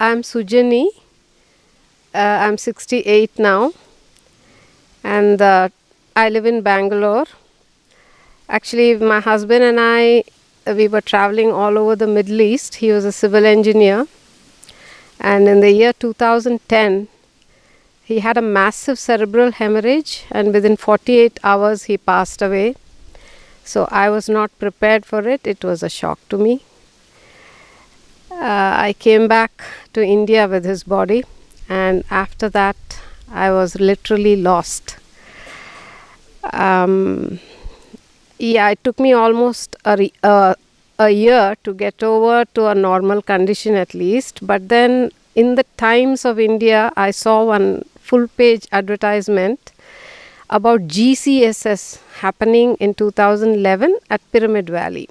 I'm Sujani. I'm 68 now, and I live in Bangalore. Actually, my husband and I, we were traveling all over the Middle East. He was a civil engineer, and in the year 2010, he had a massive cerebral hemorrhage, and within 48 hours, he passed away. So I was not prepared for it. It was a shock to me. I came back to India with his body, and after that I was literally lost. It took me almost a year to get over to a normal condition at least, but then in the Times of India I saw one full page advertisement about GCSS happening in 2011 at Pyramid Valley.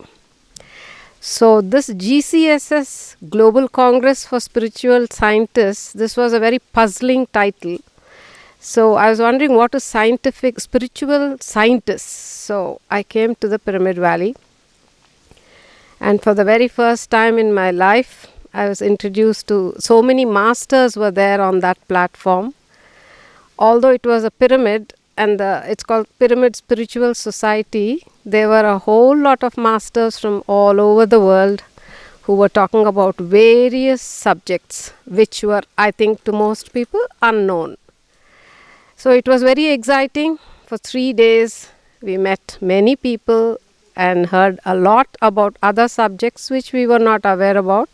So this GCSS, Global Congress for Spiritual Scientists, this was a very puzzling title. So I was wondering, what is spiritual scientists? So I came to the Pyramid Valley, and for the very first time in my life, I was introduced to so many masters were there on that platform. Although it was a pyramid, and it's called Pyramid Spiritual Society, there were a whole lot of masters from all over the world who were talking about various subjects which were, I think, to most people unknown. So it was very exciting. For 3 days we met many people and heard a lot about other subjects which we were not aware about.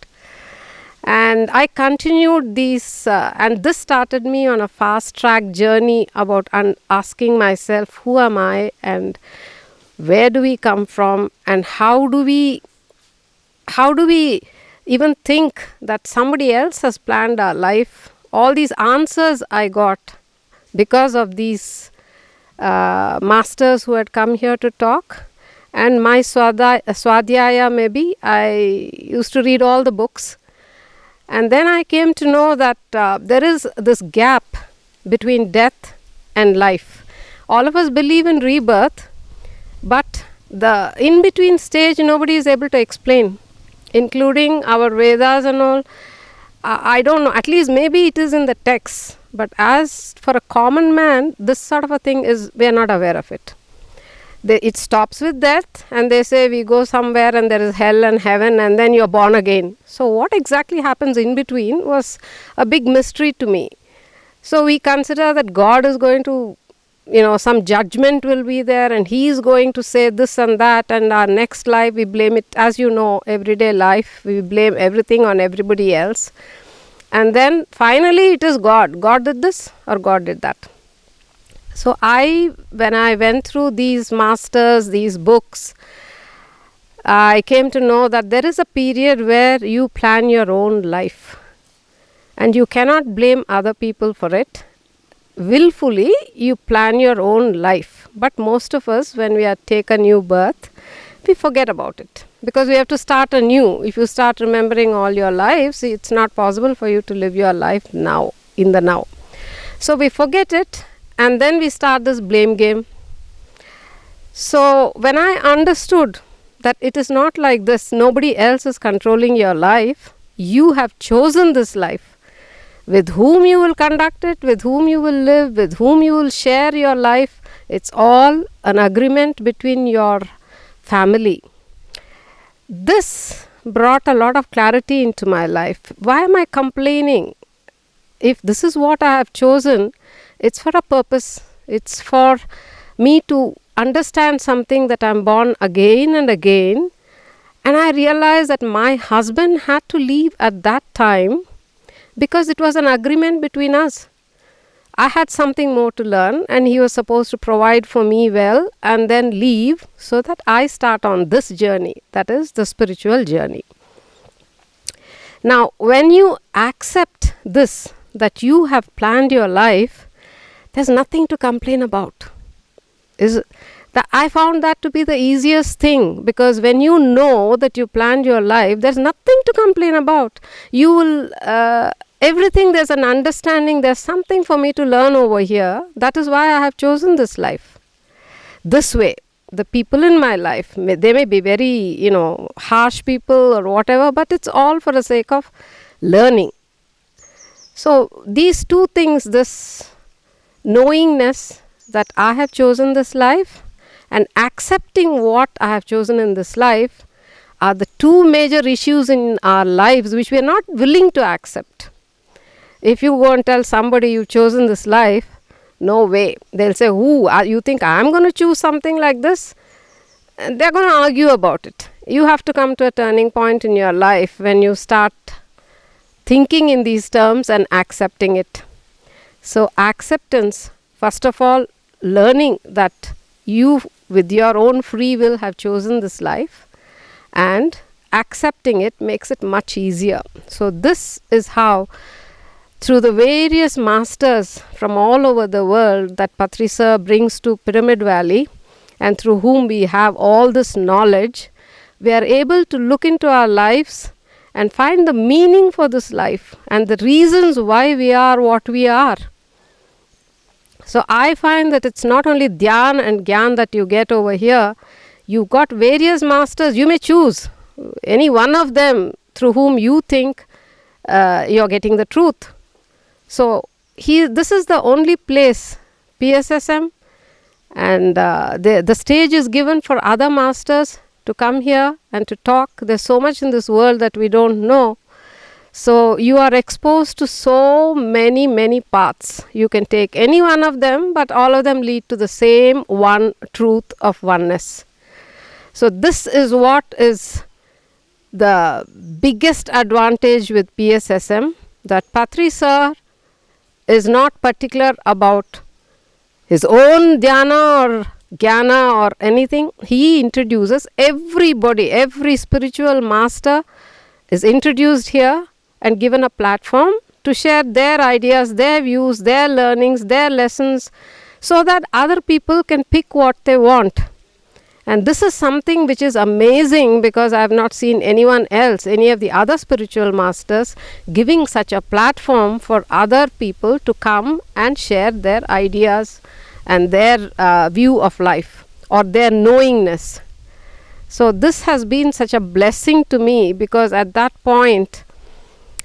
And I continued these, and this started me on a fast track journey about asking myself, who am I, and where do we come from, and how do we even think that somebody else has planned our life? All these answers I got because of these masters who had come here to talk. And my Swadhyaya, maybe, I used to read all the books. And then I came to know that there is this gap between death and life. All of us believe in rebirth, but the in-between stage nobody is able to explain, including our Vedas and all. I don't know, at least maybe it is in the texts, but as for a common man, this sort of a thing we are not aware of it. It stops with death, and they say we go somewhere and there is hell and heaven, and then you're born again. So what exactly happens in between was a big mystery to me. So we consider that God is going to, some judgment will be there, and He is going to say this and that, and our next life we blame it. As you know, everyday life, we blame everything on everybody else. And then finally it is God. God did this or God did that. So when I went through these masters, these books, I came to know that there is a period where you plan your own life, and you cannot blame other people for it. Willfully, you plan your own life. But most of us, when we take a new birth, we forget about it, because we have to start anew. If you start remembering all your lives, it's not possible for you to live your life now, in the now. So we forget it. And then we start this blame game. So when I understood that it is not like this, nobody else is controlling your life, you have chosen this life. With whom you will conduct it, with whom you will live, with whom you will share your life, it's all an agreement between your family. This brought a lot of clarity into my life. Why am I complaining? If this is what I have chosen, it's for a purpose. It's for me to understand something, that I'm born again and again. And I realized that my husband had to leave at that time because it was an agreement between us. I had something more to learn, and he was supposed to provide for me well and then leave so that I start on this journey, that is the spiritual journey. Now, when you accept this, that you have planned your life, there's nothing to complain about. I found that to be the easiest thing, because when you know that you planned your life, there's nothing to complain about. You will, everything, there's an understanding, there's something for me to learn over here. That is why I have chosen this life. This way, the people in my life, they may be very, harsh people or whatever, but it's all for the sake of learning. So these two things, this knowingness that I have chosen this life and accepting what I have chosen in this life, are the two major issues in our lives which we are not willing to accept. If you go and tell somebody you've chosen this life, no way. They'll say, you think I'm going to choose something like this? And they're going to argue about it. You have to come to a turning point in your life when you start thinking in these terms and accepting it. So acceptance, first of all, learning that you with your own free will have chosen this life, and accepting it makes it much easier. So this is how, through the various masters from all over the world that Patri Sir brings to Pyramid Valley, and through whom we have all this knowledge, we are able to look into our lives and find the meaning for this life and the reasons why we are what we are. So I find that it's not only Dhyan and Gyan that you get over here. You've got various masters. You may choose any one of them through whom you think you're getting the truth. So this is the only place, Pssm, and the stage is given for other masters to come here and to talk. There's so much in this world that we don't know. So you are exposed to so many paths. You can take any one of them, but all of them lead to the same one truth of oneness. So this is what is the biggest advantage with Pssm, that Patri Sir is not particular about his own dhyana or jnana or anything. He introduces everybody, every spiritual master is introduced here and given a platform to share their ideas, their views, their learnings, their lessons, so that other people can pick what they want. And this is something which is amazing, because I have not seen anyone else, any of the other spiritual masters, giving such a platform for other people to come and share their ideas and their view of life or their knowingness. So this has been such a blessing to me, because at that point,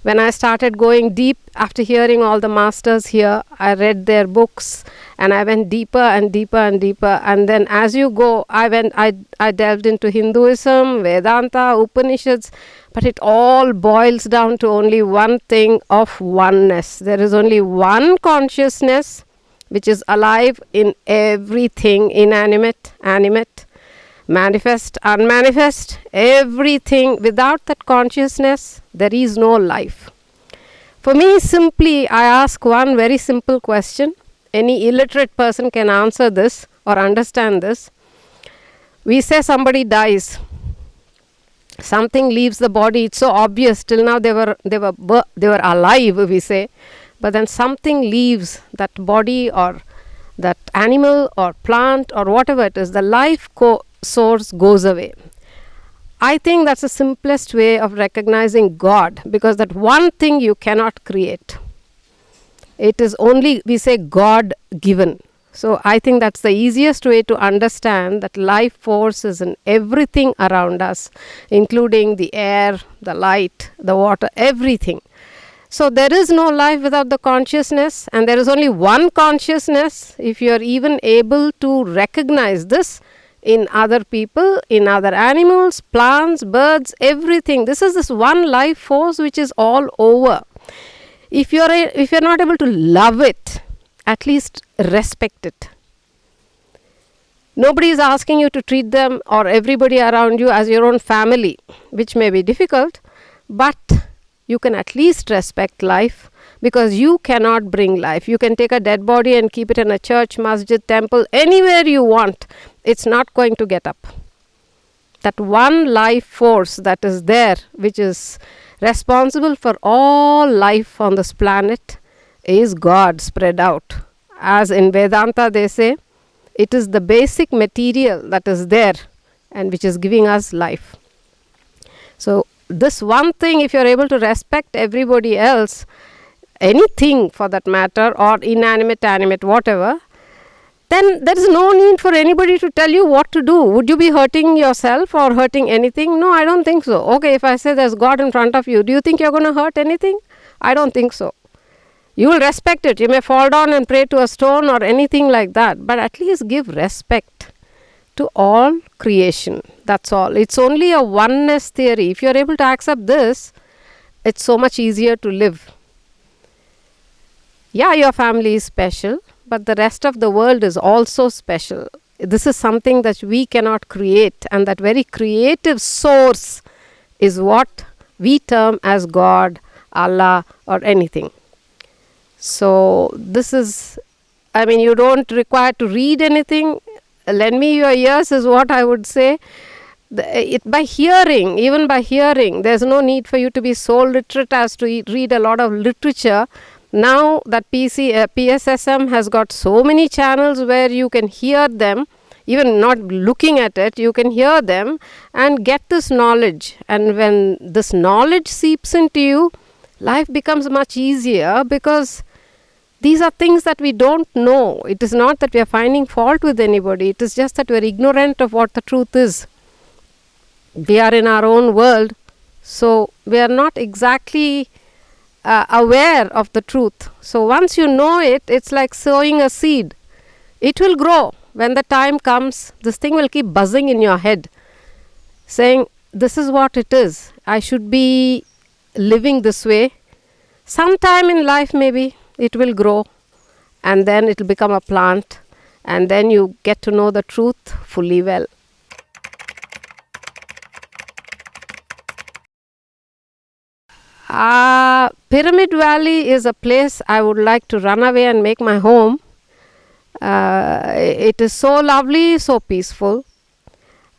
when I started going deep after hearing all the masters here, I read their books and I went deeper and deeper and deeper. And then as you go, I delved into Hinduism, Vedanta, Upanishads, but it all boils down to only one thing of oneness. There is only one consciousness which is alive in everything, inanimate, animate, manifest, unmanifest, everything. Without that consciousness, there is no life. For me, simply, I ask one very simple question. Any illiterate person can answer this or understand this. We say somebody dies. Something leaves the body. It's so obvious. Till now they were alive, we say. But then something leaves that body or that animal or plant or whatever it is. The life source goes away. I think that's the simplest way of recognizing God, because that one thing you cannot create. It is only, we say, God given. So I think that's the easiest way to understand that life force is in everything around us, including the air, the light, the water, everything. So there is no life without the consciousness, and there is only one consciousness. If you are even able to recognize this in other people, in other animals, plants, birds, everything. This is this one life force which is all over. If you're not able to love it, at least respect it. Nobody is asking you to treat them or everybody around you as your own family, which may be difficult, but you can at least respect life, because you cannot bring life. You can take a dead body and keep it in a church, masjid, temple, anywhere you want. It's not going to get up. That one life force that is there, which is responsible for all life on this planet, is God spread out. As in Vedanta they say, it is the basic material that is there and which is giving us life. So this one thing, if you're able to respect everybody else, anything for that matter, or inanimate, animate, whatever, then there is no need for anybody to tell you what to do. Would you be hurting yourself or hurting anything? No, I don't think so. Okay, if I say there's God in front of you, do you think you're going to hurt anything? I don't think so. You will respect it. You may fall down and pray to a stone or anything like that, but at least give respect to all creation. That's all. It's only a oneness theory. If you're able to accept this, it's so much easier to live. Yeah, your family is special, but the rest of the world is also special. This is something that we cannot create, and that very creative source is what we term as God, Allah, or anything. So this is, I mean, you don't require to read anything. Lend me your ears is what I would say. By hearing, even by hearing, there's no need for you to be so literate as to read a lot of literature. Now that Pssm has got so many channels where you can hear them, even not looking at it, you can hear them and get this knowledge. And when this knowledge seeps into you, life becomes much easier, because these are things that we don't know. It is not that we are finding fault with anybody. It is just that we are ignorant of what the truth is. We are in our own world, so we are not exactly aware of the truth. So once you know it, it's like sowing a seed. It will grow. When the time comes, this thing will keep buzzing in your head, saying, this is what it is. I should be living this way. Sometime in life, maybe it will grow, and then it will become a plant, and then you get to know the truth fully well. Pyramid Valley is a place I would like to run away and make my home. It is so lovely, so peaceful,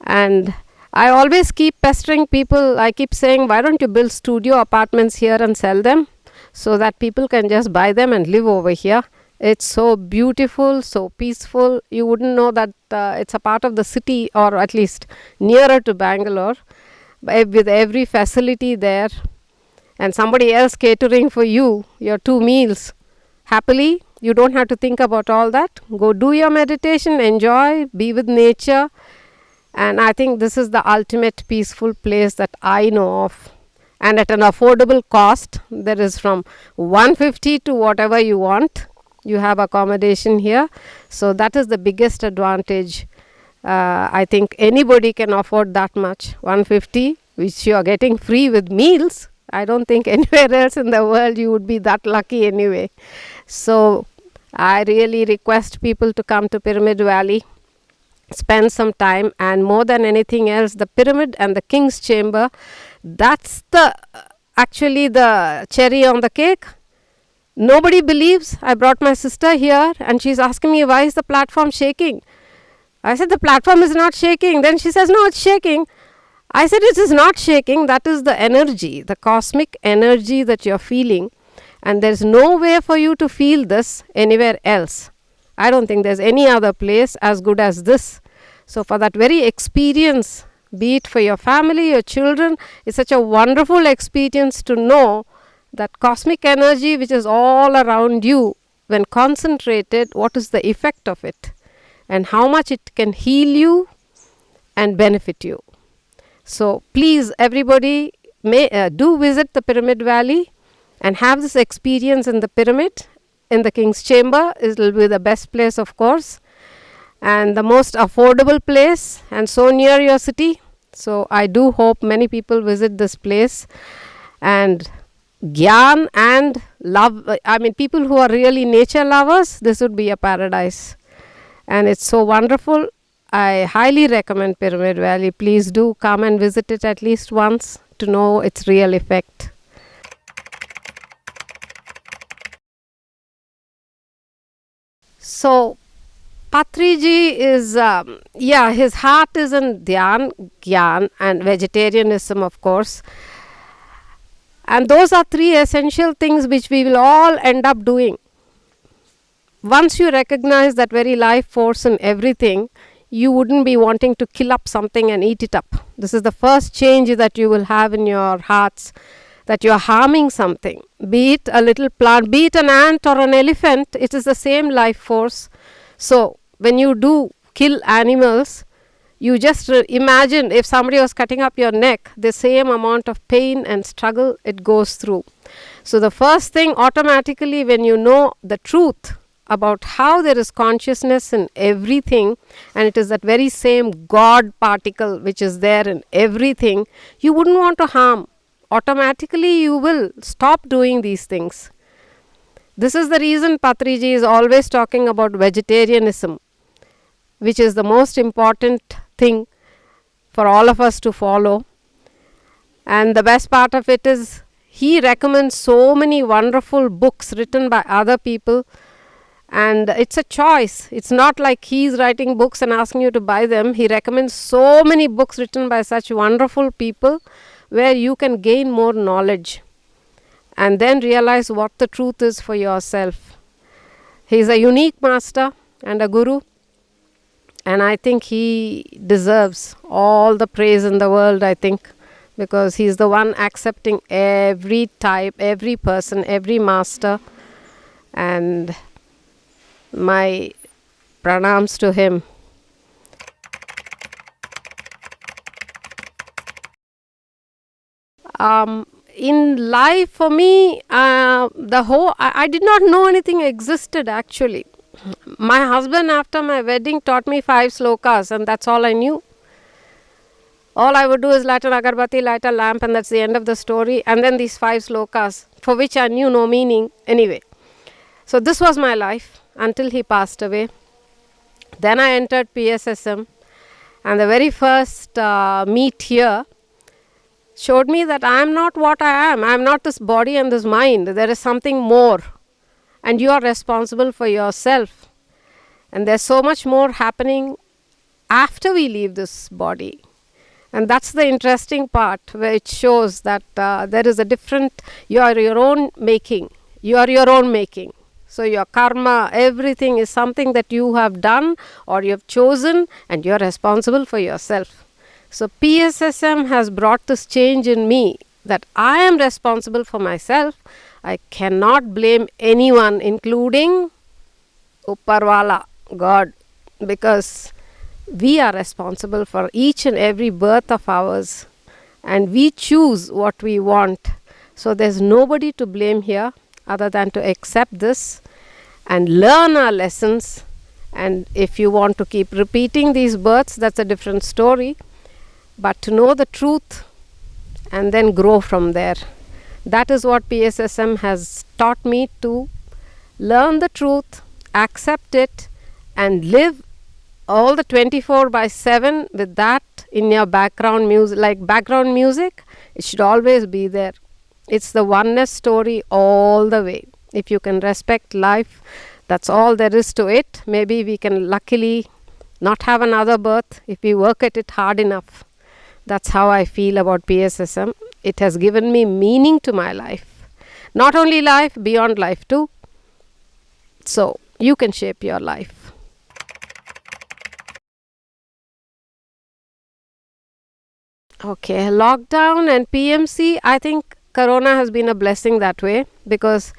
and I always keep pestering people. I keep saying, why don't you build studio apartments here and sell them, so that people can just buy them and live over here. It's so beautiful, so peaceful. You wouldn't know that it's a part of the city, or at least nearer to Bangalore, with every facility there, and somebody else catering for you, your 2 meals happily. You don't have to think about all that. Go do your meditation, enjoy, be with nature. And I think this is the ultimate peaceful place that I know of. And at an affordable cost. There is from 150 to whatever you want. You have accommodation here. So that is the biggest advantage. I think anybody can afford that much. 150, which you are getting free with meals. I don't think anywhere else in the world you would be that lucky anyway. So I really request people to come to Pyramid Valley, spend some time, and more than anything else, the pyramid and the King's Chamber, that's actually the cherry on the cake. Nobody believes. I brought my sister here and she's asking me, why is the platform shaking? I said, the platform is not shaking. Then she says, no, it's shaking. I said, it is not shaking. That is the energy, the cosmic energy that you're feeling. And there's no way for you to feel this anywhere else. I don't think there's any other place as good as this. So for that very experience, be it for your family, your children, it's such a wonderful experience to know that cosmic energy which is all around you, when concentrated, what is the effect of it and how much it can heal you and benefit you. So please, everybody, do visit the Pyramid Valley and have this experience in the pyramid. In the King's Chamber, it will be the best place, of course, and the most affordable place, and so near your city. So I do hope many people visit this place, and Gyan and love, I mean people who are really nature lovers, this would be a paradise, and it's so wonderful. I highly recommend Pyramid Valley. Please do come and visit it at least once to know its real effect. So Patriji is, his heart is in Dhyan, Gyan and Vegetarianism, of course. And those are 3 essential things which we will all end up doing. Once you recognize that very life force in everything, you wouldn't be wanting to kill up something and eat it up. This is the first change that you will have in your hearts, that you are harming something. Be it a little plant, be it an ant or an elephant, it is the same life force. So when you do kill animals, you just imagine if somebody was cutting up your neck, the same amount of pain and struggle it goes through. So the first thing, automatically, when you know the truth about how there is consciousness in everything, and it is that very same God particle which is there in everything, you wouldn't want to harm. Automatically you will stop doing these things. This is the reason Patriji is always talking about vegetarianism, which is the most important thing for all of us to follow. And the best part of it is he recommends so many wonderful books written by other people, and it's a choice. It's not like he's writing books and asking you to buy them. He recommends so many books written by such wonderful people where you can gain more knowledge and then realize what the truth is for yourself. He's a unique master and a guru, and I think he deserves all the praise in the world, I think, because he's the one accepting every type, every person, every master, and my pranams to him. In life, for me, I did not know anything existed actually. My husband, after my wedding, taught me 5 slokas, and that's all I knew. All I would do is light an agarbatti, light a lamp, and that's the end of the story. And then these 5 slokas, for which I knew no meaning anyway. So this was my life until he passed away. Then I entered Pssm, and the very first meet here showed me that I am not what I am. I am not this body and this mind. There is something more, and you are responsible for yourself. And there's so much more happening after we leave this body. And that's the interesting part, where it shows that there is a different, you are your own making. You are your own making. So your karma, everything is something that you have done or you have chosen, and you are responsible for yourself. So Pssm has brought this change in me, that I am responsible for myself. I cannot blame anyone, including Upparwala, God, because we are responsible for each and every birth of ours, and we choose what we want. So there's nobody to blame here other than to accept this and learn our lessons. And if you want to keep repeating these births, that's a different story. But to know the truth and then grow from there. That is what Pssm has taught me, to learn the truth, accept it, and live all the 24/7 with that in your background music. Like background music, it should always be there. It's the oneness story all the way. If you can respect life, that's all there is to it. Maybe we can luckily not have another birth if we work at it hard enough. That's how I feel about Pssm. It has given me meaning to my life. Not only life, beyond life too. So you can shape your life. Okay, lockdown and PMC, I think Corona has been a blessing that way, because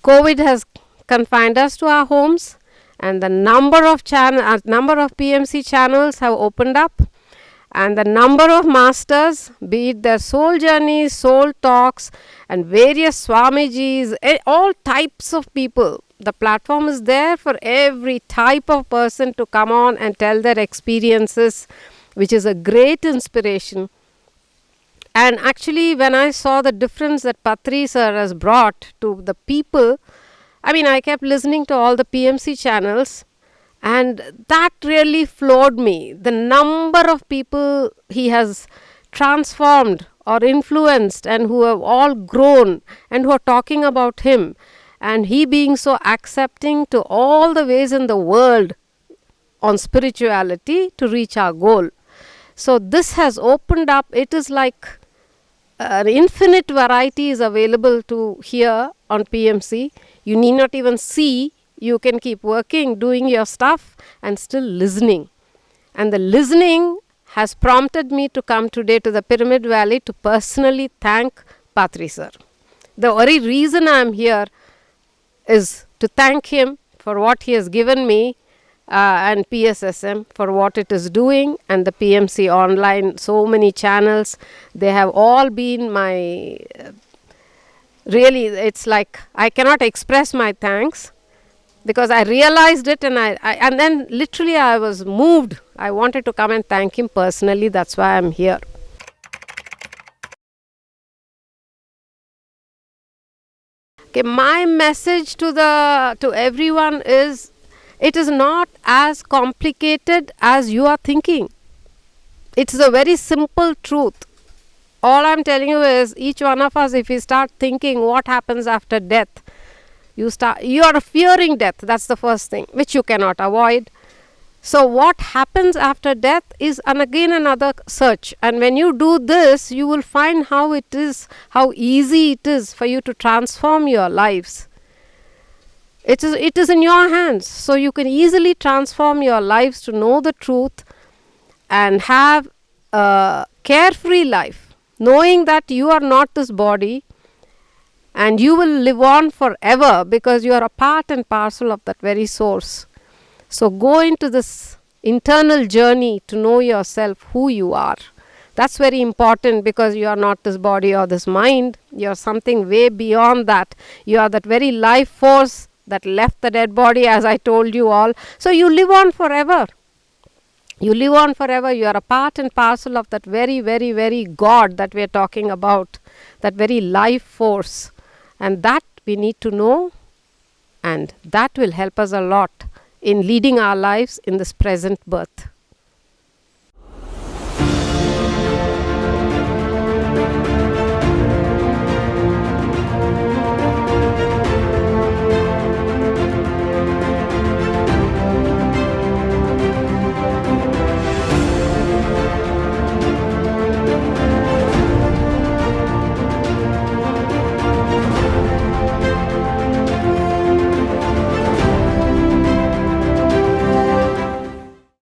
COVID has confined us to our homes, and the number of PMC channels have opened up, and the number of masters, be it their soul journeys, soul talks, and various Swamijis, all types of people. The platform is there for every type of person to come on and tell their experiences, which is a great inspiration. And actually, when I saw the difference that Patri sir has brought to the people, I kept listening to all the PMC channels, and that really floored me. The number of people he has transformed or influenced, and who have all grown and who are talking about him, and he being so accepting to all the ways in the world on spirituality to reach our goal. So this has opened up. It is like infinite variety is available to hear on PMC. You need not even see. You can keep working, doing your stuff, and still listening. And the listening has prompted me to come today to the Pyramid Valley to personally thank Patri sir. The very reason I am here is to thank him for what he has given me, and Pssm for what it is doing, and the PMC online, so many channels. They have all been my Really, it's like I cannot express my thanks, because I realized it, and and then literally I was moved. I wanted to come and thank him personally. That's why I'm here. Okay, my message to everyone is, it is not as complicated as you are thinking. It's a very simple truth. All I'm telling you is, each one of us, if we start thinking what happens after death, you are fearing death. That's the first thing, which you cannot avoid. So what happens after death is again another search. And when you do this, you will find how easy it is for you to transform your lives. It is in your hands. So you can easily transform your lives to know the truth and have a carefree life, knowing that you are not this body and you will live on forever, because you are a part and parcel of that very source. So go into this internal journey to know yourself, who you are. That's very important, because you are not this body or this mind. You are something way beyond that. You are that very life force that left the dead body, as I told you all. So you live on forever. You live on forever. You are a part and parcel of that very, very, very God that we are talking about, that very life force. And that we need to know, and that will help us a lot in leading our lives in this present birth.